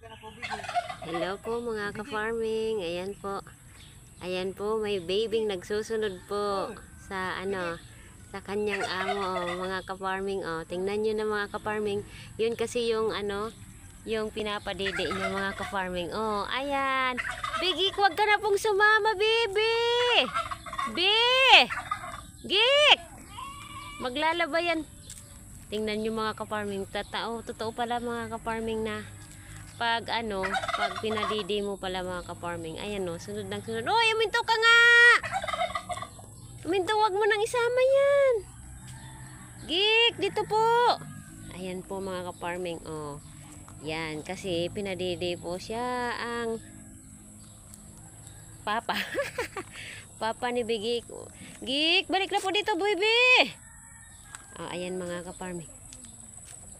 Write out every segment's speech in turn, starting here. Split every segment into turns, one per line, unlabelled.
Hello po mga ka-farming. Ayan po. Ayan po, may babing nagsusunod po sa sa kanyang amo, mga ka-farming. Oh, tingnan niyo na mga ka-farming. Yun kasi yung yung pinapadede niyo mga ka-farming. Oh, ayan. Bigik, wag ka na pong sumama, baby. Gik. Maglalaba yan. Tingnan niyo mga ka-farming. Totoo pala mga ka-farming na pag pinadidi mo pala mga ka-farming. Ayan o, sunod ng sunod. Oy, uminto ka nga! Uminto, wag mo nang isama yan. Gik, dito po. Ayan po mga ka-farming. Oh, yan, kasi pinadidi po siya ang papa. Papa ni Bigik. Gik, balik na po dito, baby. Oh, ayan mga ka-farming.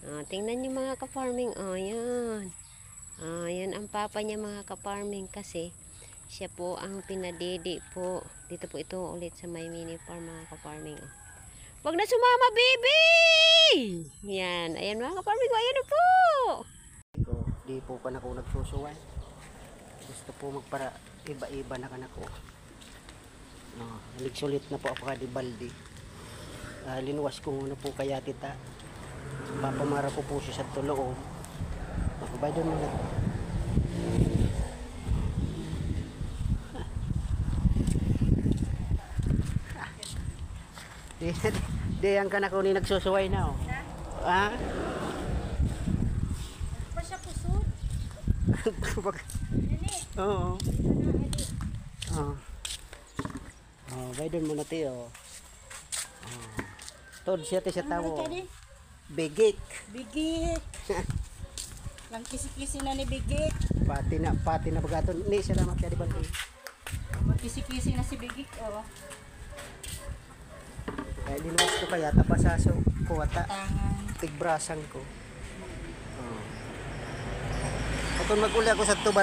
Oh, tingnan niyo mga ka-farming. Oh, yan. Yan ang papa niya mga ka-farming, kasi siya po ang pinadidi po. Dito po ito ulit sa may mini farm mga ka-farming. Wag na sumama, baby! Yan. Ayan mga ka-farming. Ayan na po!
Di po pa na ako nagsusuwan. Gusto po magpara iba-iba na ka na ko. Naligsulit na po ako kadi baldi. Linuwas ko muna po kaya tita. Papamara ko po siya sa tulong. Makabay doon muna. Di ang kanak ko ni nagsusuway na. Ha?
Pa siya pusod.
Oo. Bay doon muna tiyo. Tod siya siya tawo. Bigik.
Lang kisi-kisi na ni Bigik.
Pati na bagaton ni salamat kay di baldi.
Kisi-kisi na si Bigik, oh.
Kaya linuwas ko kaya tapasaso ko wata.
Tangan.
Tigbrasang ko. Kung mag-uli ako sa tubad